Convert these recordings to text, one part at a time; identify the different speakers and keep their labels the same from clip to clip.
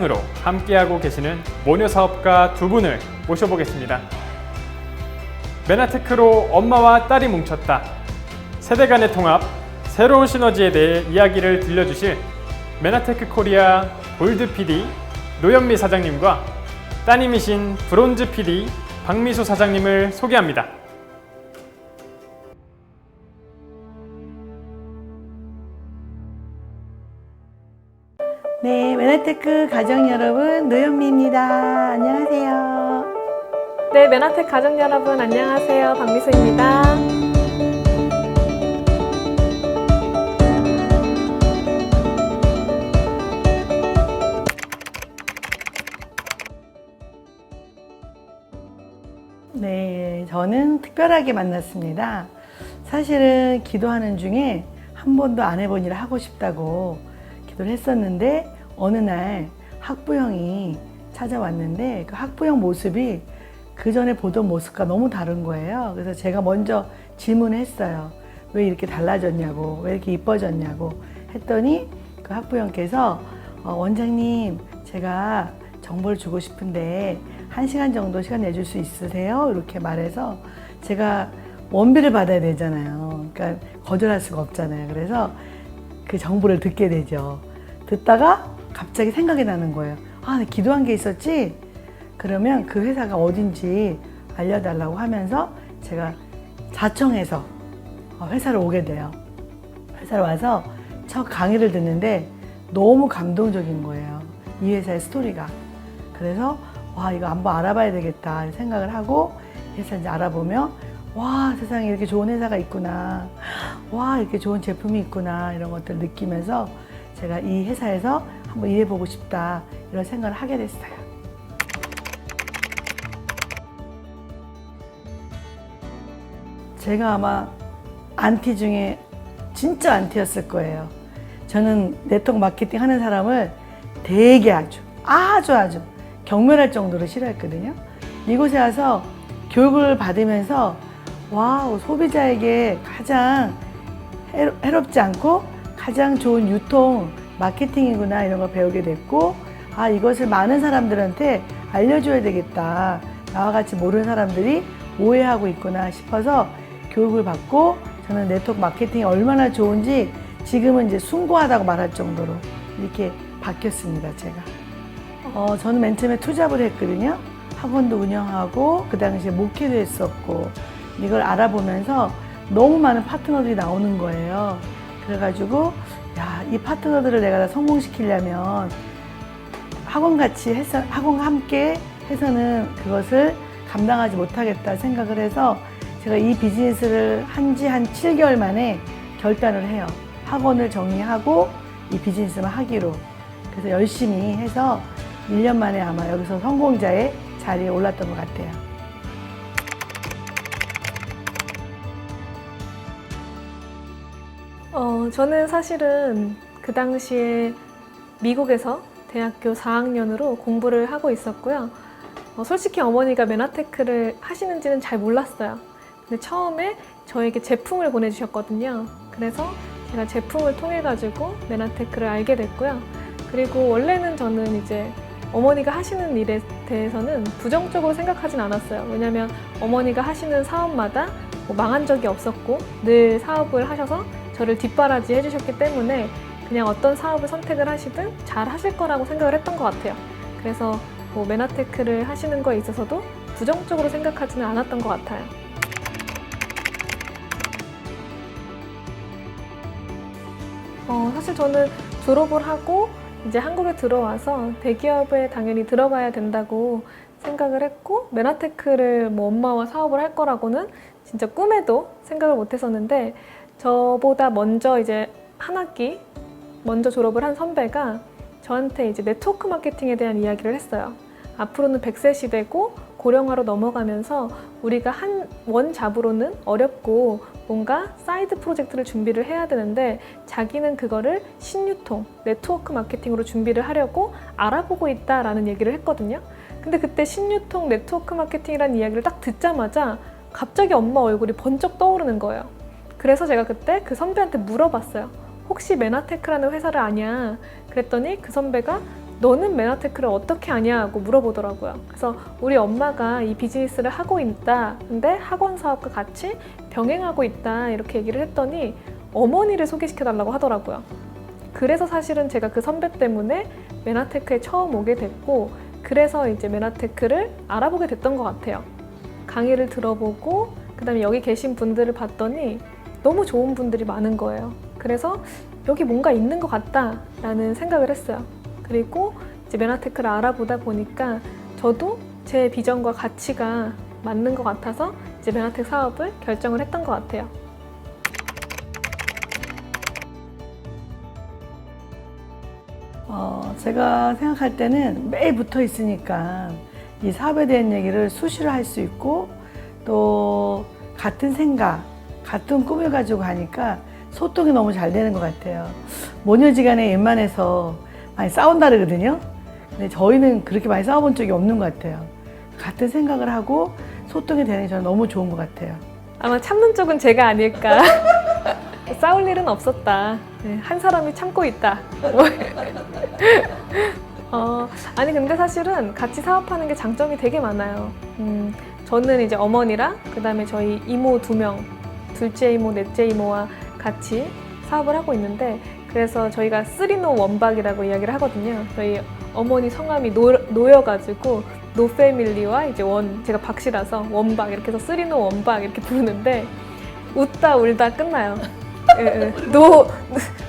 Speaker 1: 으로 함께하고 계시는 모녀 사업가 두 분을 모셔보겠습니다. 메나테크로 엄마와 딸이 뭉쳤다. 세대 간의 통합, 새로운 시너지에 대해 이야기를 들려주실 메나테크 코리아 골드 PD 노현미 사장님과 따님이신 브론즈 PD 박미수 사장님을 소개합니다.
Speaker 2: 네, 메나테크 가정 여러분, 노현미입니다. 안녕하세요.
Speaker 3: 네, 메나테크 가족 여러분 안녕하세요. 박미수입니다.
Speaker 2: 네, 저는 특별하게 만났습니다. 사실은 기도하는 중에 한 번도 안 해본 일을 하고 싶다고 기도를 했었는데 어느 날 학부형이 찾아왔는데 그 학부형 모습이 그 전에 보던 모습과 너무 다른 거예요. 그래서 제가 먼저 질문을 했어요. 왜 이렇게 달라졌냐고, 왜 이렇게 이뻐졌냐고 했더니 그 학부형께서 원장님, 제가 정보를 주고 싶은데 1시간 정도 시간 내줄 수 있으세요? 이렇게 말해서 제가 원비를 받아야 되잖아요. 그러니까 거절할 수가 없잖아요. 그래서 그 정보를 듣게 되죠. 듣다가 갑자기 생각이 나는 거예요. 아, 나 기도한 게 있었지? 그러면 그 회사가 어딘지 알려달라고 하면서 제가 자청해서 회사를 오게 돼요. 회사를 와서 첫 강의를 듣는데 너무 감동적인 거예요. 이 회사의 스토리가. 그래서 와, 이거 한번 알아봐야 되겠다 생각을 하고 회사 이제 알아보면 와, 세상에 이렇게 좋은 회사가 있구나. 와, 이렇게 좋은 제품이 있구나. 이런 것들을 느끼면서 제가 이 회사에서 한번 일해보고 싶다. 이런 생각을 하게 됐어요. 제가 아마 안티 중에 진짜 안티였을 거예요. 저는 네트워크 마케팅 하는 사람을 되게 아주 경멸할 정도로 싫어했거든요. 이곳에 와서 교육을 받으면서 와우, 소비자에게 가장 해롭지 않고 가장 좋은 유통 마케팅이구나 이런 걸 배우게 됐고, 아, 이것을 많은 사람들한테 알려줘야 되겠다. 나와 같이 모르는 사람들이 오해하고 있구나 싶어서 교육을 받고 저는 네트워크 마케팅이 얼마나 좋은지 지금은 이제 숭고하다고 말할 정도로 이렇게 바뀌었습니다, 제가. 저는 맨 처음에 투잡을 했거든요. 학원도 운영하고 그 당시에 목회도 했었고 이걸 알아보면서 너무 많은 파트너들이 나오는 거예요. 그래가지고 야, 이 파트너들을 내가 다 성공시키려면 학원과 함께 해서는 그것을 감당하지 못하겠다 생각을 해서 제가 이 비즈니스를 한 지 한 7개월 만에 결단을 해요. 학원을 정리하고 이 비즈니스만 하기로. 그래서 열심히 해서 1년 만에 아마 여기서 성공자의 자리에 올랐던 것 같아요.
Speaker 3: 저는 사실은 그 당시에 미국에서 대학교 4학년으로 공부를 하고 있었고요. 솔직히 어머니가 메나테크를 하시는지는 잘 몰랐어요. 근데 처음에 저에게 제품을 보내주셨거든요. 그래서 제가 제품을 통해 가지고 메나테크를 알게 됐고요. 그리고 원래는 저는 이제 어머니가 하시는 일에 대해서는 부정적으로 생각하진 않았어요. 왜냐면 어머니가 하시는 사업마다 망한 적이 없었고 늘 사업을 하셔서 저를 뒷바라지 해주셨기 때문에 그냥 어떤 사업을 선택을 하시든 잘 하실 거라고 생각을 했던 것 같아요. 그래서 메나테크를 하시는 거에 있어서도 부정적으로 생각하지는 않았던 것 같아요. 사실 저는 졸업을 하고 이제 한국에 들어와서 대기업에 당연히 들어가야 된다고 생각을 했고 메나테크를 엄마와 사업을 할 거라고는 진짜 꿈에도 생각을 못 했었는데 저보다 먼저 이제 한 학기 먼저 졸업을 한 선배가 저한테 이제 네트워크 마케팅에 대한 이야기를 했어요. 앞으로는 100세 시대고 고령화로 넘어가면서 우리가 한 원 잡으로는 어렵고 뭔가 사이드 프로젝트를 준비를 해야 되는데 자기는 그거를 신유통, 네트워크 마케팅으로 준비를 하려고 알아보고 있다라는 얘기를 했거든요. 근데 그때 신유통, 네트워크 마케팅이라는 이야기를 딱 듣자마자 갑자기 엄마 얼굴이 번쩍 떠오르는 거예요. 그래서 제가 그때 그 선배한테 물어봤어요. 혹시 메나테크라는 회사를 아냐? 그랬더니 그 선배가 너는 메나테크를 어떻게 아냐 하고 물어보더라고요. 그래서 우리 엄마가 이 비즈니스를 하고 있다. 근데 학원 사업과 같이 병행하고 있다. 이렇게 얘기를 했더니 어머니를 소개시켜달라고 하더라고요. 그래서 사실은 제가 그 선배 때문에 메나테크에 처음 오게 됐고, 그래서 이제 메나테크를 알아보게 됐던 것 같아요. 강의를 들어보고 그다음에 여기 계신 분들을 봤더니 너무 좋은 분들이 많은 거예요. 그래서 여기 뭔가 있는 것 같다라는 생각을 했어요. 그리고 이제 메나테크를 알아보다 보니까 저도 제 비전과 가치가 맞는 것 같아서 이제 메나테크 사업을 결정을 했던 것 같아요.
Speaker 2: 제가 생각할 때는 매일 붙어 있으니까 이 사업에 대한 얘기를 수시로 할 수 있고, 또 같은 생각, 같은 꿈을 가지고 가니까 소통이 너무 잘 되는 것 같아요. 모녀지간에 웬만해서 많이 싸운다 그러거든요. 근데 저희는 그렇게 많이 싸워본 적이 없는 것 같아요. 같은 생각을 하고 소통이 되는 게 저는 너무 좋은 것 같아요.
Speaker 3: 아마 참는 쪽은 제가 아닐까. 싸울 일은 없었다. 네, 한 사람이 참고 있다. 아니 근데 사실은 같이 사업하는 게 장점이 되게 많아요. 저는 이제 어머니랑 그다음에 저희 이모 2명, 둘째 이모, 넷째 이모와 같이 사업을 하고 있는데, 그래서 저희가 쓰리노 원박이라고 이야기를 하거든요. 저희 어머니 성함이 노여가지고 노패밀리와 이제 제가 박씨라서 원박 이렇게 해서 쓰리노 원박 이렇게 부르는데 웃다 울다 끝나요.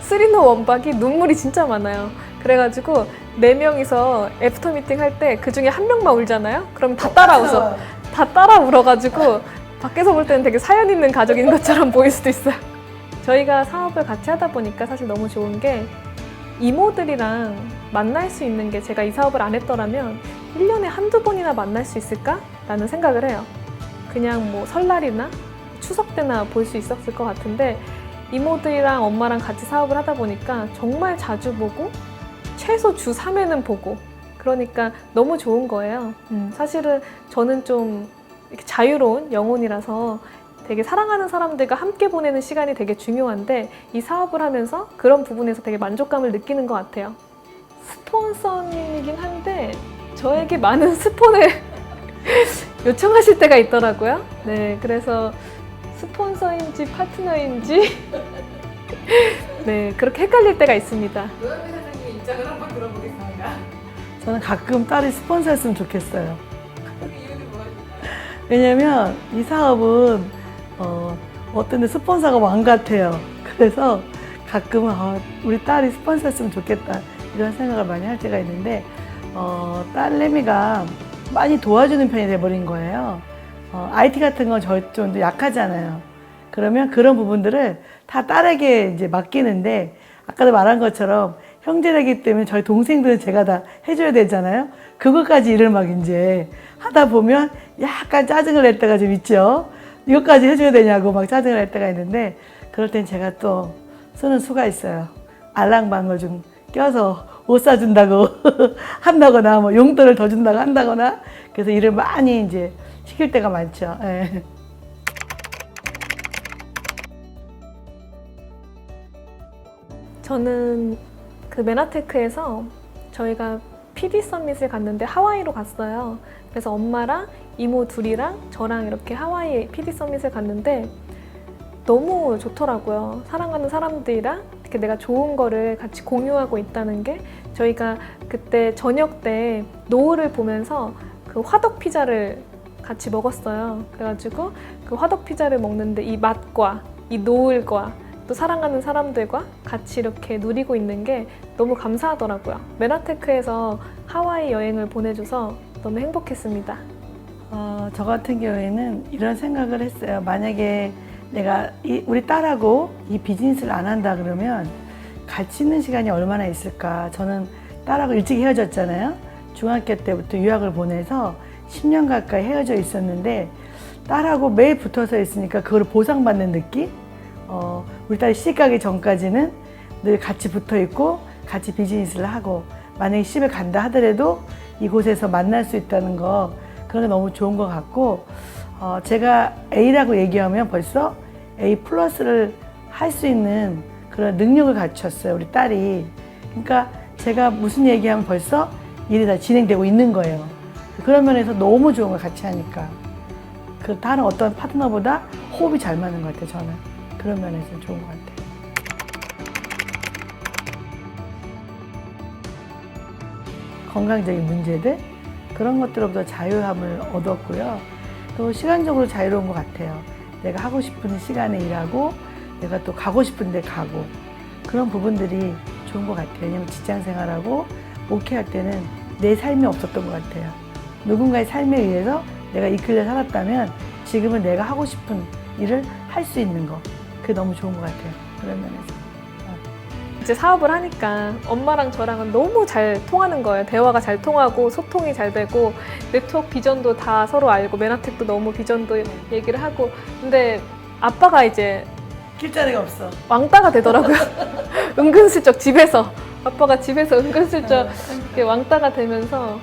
Speaker 3: 쓰리노 원박이 눈물이 진짜 많아요. 그래가지고 4명이서 애프터 미팅 할 때 그 중에 한 명만 울잖아요. 그럼 다 따라 웃어. 다 따라 울어가지고 밖에서 볼 때는 되게 사연 있는 가족인 것처럼 보일 수도 있어요. 저희가 사업을 같이 하다 보니까 사실 너무 좋은 게 이모들이랑 만날 수 있는 게, 제가 이 사업을 안 했더라면 1년에 한두 번이나 만날 수 있을까? 라는 생각을 해요. 그냥 뭐 설날이나 추석 때나 볼 수 있었을 것 같은데, 이모들이랑 엄마랑 같이 사업을 하다 보니까 정말 자주 보고 최소 주 3회는 보고, 그러니까 너무 좋은 거예요. 사실은 저는 좀 이렇게 자유로운 영혼이라서 되게 사랑하는 사람들과 함께 보내는 시간이 되게 중요한데, 이 사업을 하면서 그런 부분에서 되게 만족감을 느끼는 것 같아요. 스폰서님이긴 한데 저에게 많은 스폰을 요청하실 때가 있더라고요. 네, 그래서 스폰서인지 파트너인지 네, 그렇게 헷갈릴 때가 있습니다.
Speaker 4: 노현미 사장님의 입장을 한번 들어보겠습니다.
Speaker 2: 저는 가끔 딸이 스폰서였으면 좋겠어요.
Speaker 4: 그 이유는 뭐예요?
Speaker 2: 왜냐면 이 사업은 어떤 데 스폰서가 왕 같아요. 그래서 가끔은 우리 딸이 스폰서였으면 좋겠다 이런 생각을 많이 할 때가 있는데, 딸내미가 많이 도와주는 편이 돼버린 거예요. IT 같은 건 저 좀 약하잖아요. 그러면 그런 부분들을 다 딸에게 이제 맡기는데, 아까도 말한 것처럼 형제라기 때문에 저희 동생들은 제가 다 해줘야 되잖아요. 그것까지 일을 막 이제 하다 보면 약간 짜증을 낼 때가 좀 있죠. 이것까지 해줘야 되냐고 막 짜증을 낼 때가 있는데, 그럴 땐 제가 또 쓰는 수가 있어요. 알랑방을 좀 껴서 옷 사준다고 한다거나, 뭐 용돈을 더 준다고 한다거나, 그래서 일을 많이 이제 시킬 때가 많죠. 예.
Speaker 3: 저는 그 메나테크에서 저희가 PD 서밋을 갔는데 하와이로 갔어요. 그래서 엄마랑 이모 둘이랑 저랑 이렇게 하와이 PD 서밋을 갔는데 너무 좋더라고요. 사랑하는 사람들이랑 이렇게 내가 좋은 거를 같이 공유하고 있다는 게, 저희가 그때 저녁 때 노을을 보면서 그 화덕 피자를 같이 먹었어요. 그래가지고 그 화덕 피자를 먹는데 이 맛과 이 노을과 또 사랑하는 사람들과 같이 이렇게 누리고 있는 게 너무 감사하더라고요. 메나테크에서 하와이 여행을 보내줘서 너무 행복했습니다.
Speaker 2: 저 같은 경우에는 이런 생각을 했어요. 만약에 내가 우리 딸하고 이 비즈니스를 안 한다 그러면 같이 있는 시간이 얼마나 있을까. 저는 딸하고 일찍 헤어졌잖아요. 중학교 때부터 유학을 보내서 10년 가까이 헤어져 있었는데, 딸하고 매일 붙어서 있으니까 그걸 보상받는 느낌? 우리 딸이 시집가기 전까지는 늘 같이 붙어 있고 같이 비즈니스를 하고, 만약에 시집에 간다 하더라도 이곳에서 만날 수 있다는 거, 그런 게 너무 좋은 것 같고, 제가 A라고 얘기하면 벌써 A 플러스를 할 수 있는 그런 능력을 갖췄어요, 우리 딸이. 그러니까 제가 무슨 얘기하면 벌써 일이 다 진행되고 있는 거예요. 그런 면에서 너무 좋은 걸 같이 하니까. 그 다른 어떤 파트너보다 호흡이 잘 맞는 것 같아요, 저는. 그런 면에서 좋은 것 같아요. 건강적인 문제들, 그런 것들로부터 자유함을 얻었고요. 또 시간적으로 자유로운 것 같아요. 내가 하고 싶은 시간에 일하고, 내가 또 가고 싶은 데 가고, 그런 부분들이 좋은 것 같아요. 왜냐면 직장 생활하고 목회할 때는 내 삶이 없었던 것 같아요. 누군가의 삶에 의해서 내가 이끌려 살았다면 지금은 내가 하고 싶은 일을 할 수 있는 거, 그게 너무 좋은 것 같아요. 그런 면에서.
Speaker 3: 이제 사업을 하니까 엄마랑 저랑은 너무 잘 통하는 거예요. 대화가 잘 통하고 소통이 잘 되고 네트워크 비전도 다 서로 알고 메나텍도 너무 비전도 얘기를 하고 근데 아빠가 이제
Speaker 2: 길자리가 없어.
Speaker 3: 왕따가 되더라고요. 은근슬쩍 집에서 아빠가 집에서 은근슬쩍 이렇게 왕따가 되면서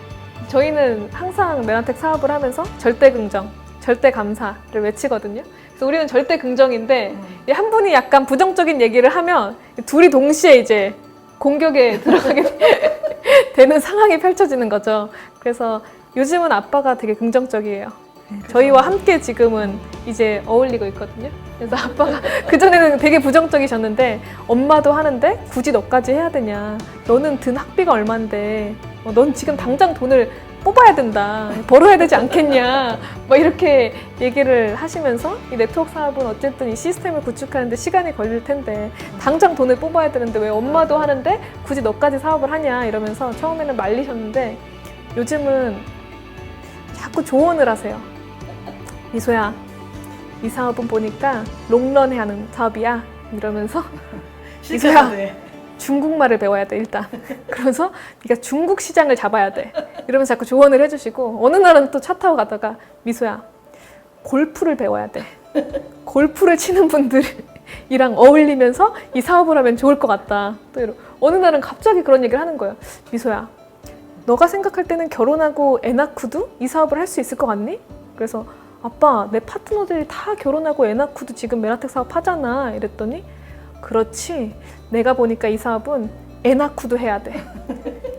Speaker 3: 저희는 항상 메나텍 사업을 하면서 절대 긍정, 절대 감사를 외치거든요. 그래서 우리는 절대 긍정인데 한 분이 약간 부정적인 얘기를 하면 둘이 동시에 이제 공격에 들어가게 되는 상황이 펼쳐지는 거죠. 그래서 요즘은 아빠가 되게 긍정적이에요. 저희와 함께 지금은 이제 어울리고 있거든요. 그래서 아빠가 그전에는 되게 부정적이셨는데 엄마도 하는데 굳이 너까지 해야 되냐. 너는 든 학비가 얼만데 넌 지금 당장 돈을 뽑아야 된다. 벌어야 되지 않겠냐. 막 이렇게 얘기를 하시면서 이 네트워크 사업은 어쨌든 이 시스템을 구축하는데 시간이 걸릴 텐데 당장 돈을 뽑아야 되는데 왜 엄마도 하는데 굳이 너까지 사업을 하냐 이러면서 처음에는 말리셨는데 요즘은 자꾸 조언을 하세요. 미소야, 이 사업은 보니까 롱런 해야 하는 사업이야. 이러면서 미소야, 중국말을 배워야 돼 일단. 그래서 네가 중국 시장을 잡아야 돼. 이러면서 자꾸 조언을 해주시고 어느 날은 또 차 타고 가다가 미소야, 골프를 배워야 돼. 골프를 치는 분들이랑 어울리면서 이 사업을 하면 좋을 것 같다. 또 어느 날은 갑자기 그런 얘기를 하는 거예요. 미소야, 너가 생각할 때는 결혼하고 애 낳고도 이 사업을 할 수 있을 것 같니? 그래서 아빠, 내 파트너들이 다 결혼하고 애 낳고도 지금 메나텍 사업 하잖아. 이랬더니 그렇지. 내가 보니까 이 사업은 애 낳고도 해야 돼.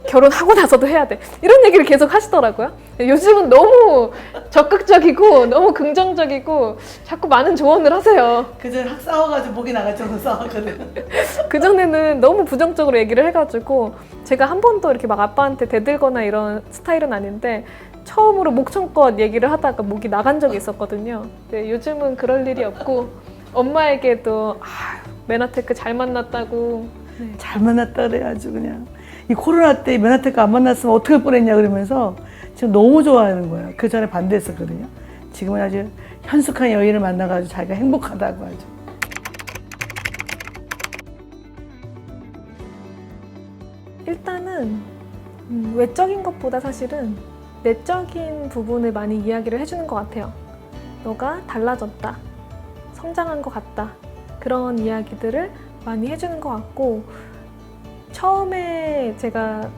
Speaker 3: 결혼하고 나서도 해야 돼. 이런 얘기를 계속 하시더라고요. 요즘은 너무 적극적이고 너무 긍정적이고 자꾸 많은 조언을 하세요.
Speaker 2: 그전에 확 싸워가지고 목이 나갔죠. 싸웠거든.
Speaker 3: 그전에는 너무 부정적으로 얘기를 해가지고 제가 한 번도 이렇게 막 아빠한테 대들거나 이런 스타일은 아닌데 처음으로 목청껏 얘기를 하다가 목이 나간 적이 있었거든요. 근데 요즘은 그럴 일이 없고 엄마에게도 메나테크 잘 만났다고.
Speaker 2: 잘 만났다 그래 아주 그냥. 이 코로나 때 메나테크 안 만났으면 어떻게 할 뻔했냐 그러면서 지금 너무 좋아하는 거예요. 그 전에 반대했었거든요. 지금은 아주 현숙한 여인을 만나가지고 자기가 행복하다고 하죠.
Speaker 3: 일단은 외적인 것보다 사실은 내적인 부분을 많이 이야기를 해주는 것 같아요. 너가 달라졌다. 성장한 것 같다. 그런 이야기들을 많이 해주는 것 같고 처음에 제가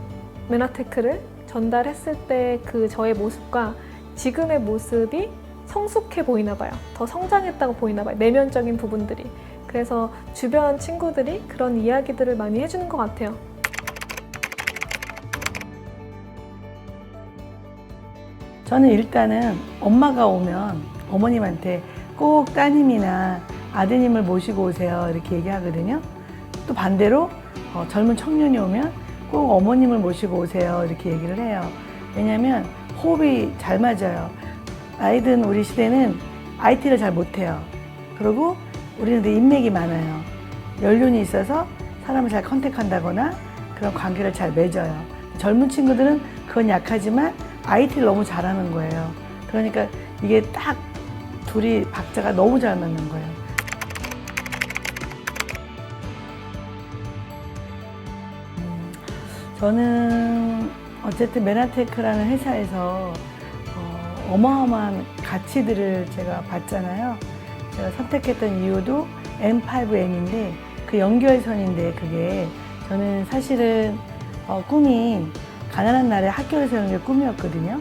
Speaker 3: 메나테크를 전달했을 때 그 저의 모습과 지금의 모습이 성숙해 보이나 봐요. 더 성장했다고 보이나 봐요. 내면적인 부분들이. 그래서 주변 친구들이 그런 이야기들을 많이 해주는 것 같아요.
Speaker 2: 저는 일단은 엄마가 오면 어머님한테 꼭 따님이나 아드님을 모시고 오세요 이렇게 얘기하거든요. 또 반대로 젊은 청년이 오면 꼭 어머님을 모시고 오세요 이렇게 얘기를 해요. 왜냐하면 호흡이 잘 맞아요. 아이든 우리 시대는 IT를 잘 못해요. 그리고 우리는 되게 인맥이 많아요. 연륜이 있어서 사람을 잘 컨택한다거나 그런 관계를 잘 맺어요. 젊은 친구들은 그건 약하지만 IT를 너무 잘하는 거예요. 그러니까 이게 딱 둘이 박자가 너무 잘 맞는 거예요. 저는 어쨌든 메나테크라는 회사에서 어마어마한 가치들을 제가 봤잖아요. 제가 선택했던 이유도 M5M인데 그 연결선인데 그게 저는 사실은 꿈이 가난한 나라에 학교를 세우는 게 꿈이었거든요.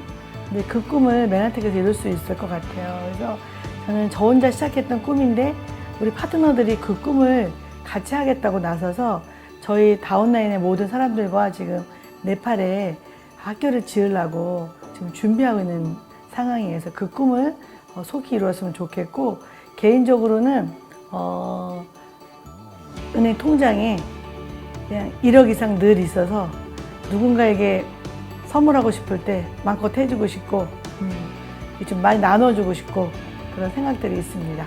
Speaker 2: 근데 그 꿈을 메나텍에서 이룰 수 있을 것 같아요. 그래서 저는 저 혼자 시작했던 꿈인데 우리 파트너들이 그 꿈을 같이 하겠다고 나서서 저희 다운라인의 모든 사람들과 지금 네팔에 학교를 지으려고 지금 준비하고 있는 상황이어서 그 꿈을 속히 이루었으면 좋겠고, 개인적으로는 은행 통장에 그냥 1억 이상 늘 있어서 누군가에게 선물하고 싶을 때 마음껏 해주고 싶고 좀 많이 나눠주고 싶고 그런 생각들이 있습니다.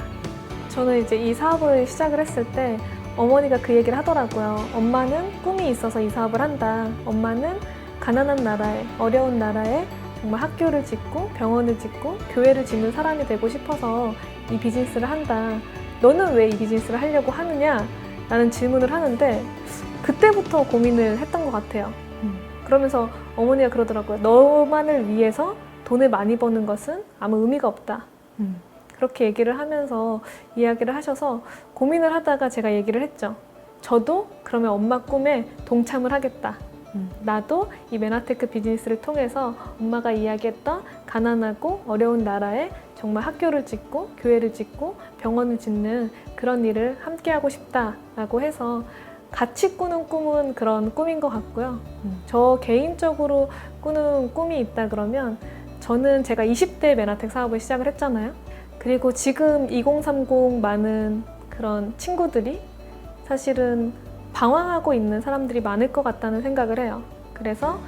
Speaker 3: 저는 이제 이 사업을 시작을 했을 때 어머니가 그 얘기를 하더라고요. 엄마는 꿈이 있어서 이 사업을 한다. 엄마는 가난한 나라에, 어려운 나라에 정말 학교를 짓고 병원을 짓고 교회를 짓는 사람이 되고 싶어서 이 비즈니스를 한다. 너는 왜 이 비즈니스를 하려고 하느냐? 라는 질문을 하는데 그때부터 고민을 했던 것 같아요. 그러면서 어머니가 그러더라고요. 너만을 위해서 돈을 많이 버는 것은 아무 의미가 없다. 그렇게 얘기를 하면서 이야기를 하셔서 고민을 하다가 제가 얘기를 했죠. 저도 그러면 엄마 꿈에 동참을 하겠다. 나도 이 메나테크 비즈니스를 통해서 엄마가 이야기했던 가난하고 어려운 나라에 정말 학교를 짓고 교회를 짓고 병원을 짓는 그런 일을 함께 하고 싶다라고 해서 같이 꾸는 꿈은 그런 꿈인 것 같고요. 저 개인적으로 꾸는 꿈이 있다 그러면 저는 제가 20대 메나텍 사업을 시작을 했잖아요. 그리고 지금 2030 많은 그런 친구들이 사실은 방황하고 있는 사람들이 많을 것 같다는 생각을 해요. 그래서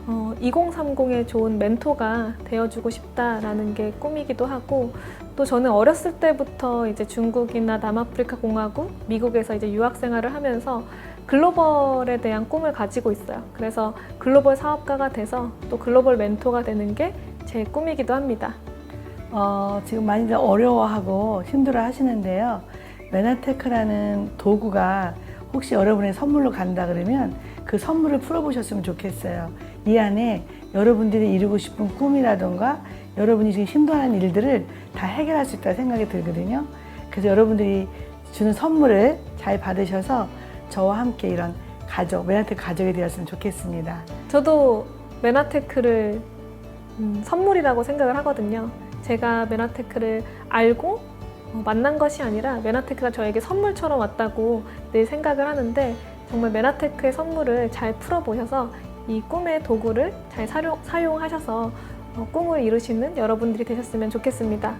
Speaker 3: 2030에 좋은 멘토가 되어주고 싶다라는 게 꿈이기도 하고, 또 저는 어렸을 때부터 이제 중국이나 남아프리카 공화국, 미국에서 이제 유학 생활을 하면서 글로벌에 대한 꿈을 가지고 있어요. 그래서 글로벌 사업가가 돼서 또 글로벌 멘토가 되는 게 제 꿈이기도 합니다.
Speaker 2: 지금 많이들 어려워하고 힘들어 하시는데요. 메나테크라는 도구가 혹시 여러분의 선물로 간다 그러면 그 선물을 풀어보셨으면 좋겠어요. 이 안에 여러분들이 이루고 싶은 꿈이라던가 여러분이 지금 힘들어하는 일들을 다 해결할 수 있다고 생각이 들거든요. 그래서 여러분들이 주는 선물을 잘 받으셔서 저와 함께 이런 가족, 메나테크 가족이 되었으면 좋겠습니다.
Speaker 3: 저도 메나테크를 선물이라고 생각을 하거든요. 제가 메나테크를 알고 만난 것이 아니라 메나테크가 저에게 선물처럼 왔다고 늘 생각을 하는데, 정말 메나테크의 선물을 잘 풀어보셔서 이 꿈의 도구를 잘 사용하셔서 꿈을 이루시는 여러분들이 되셨으면 좋겠습니다.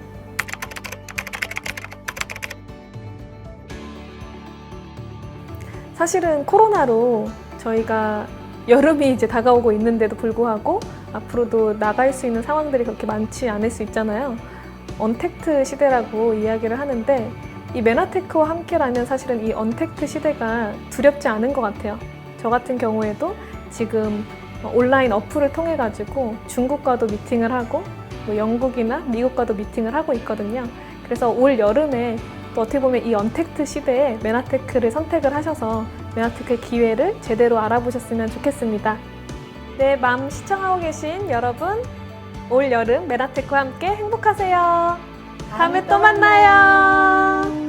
Speaker 3: 사실은 코로나로 저희가 여름이 이제 다가오고 있는데도 불구하고 앞으로도 나갈 수 있는 상황들이 그렇게 많지 않을 수 있잖아요. 언택트 시대라고 이야기를 하는데 이 메나테크와 함께라면 사실은 이 언택트 시대가 두렵지 않은 것 같아요. 저 같은 경우에도 지금 온라인 어플을 통해 가지고 중국과도 미팅을 하고 뭐 영국이나 미국과도 미팅을 하고 있거든요. 그래서 올 여름에 또 어떻게 보면 이 언택트 시대에 메나테크를 선택을 하셔서 메나테크의 기회를 제대로 알아보셨으면 좋겠습니다. 네, 맘 시청하고 계신 여러분, 올 여름 메나테크와 함께 행복하세요. 다음에 또 만나요.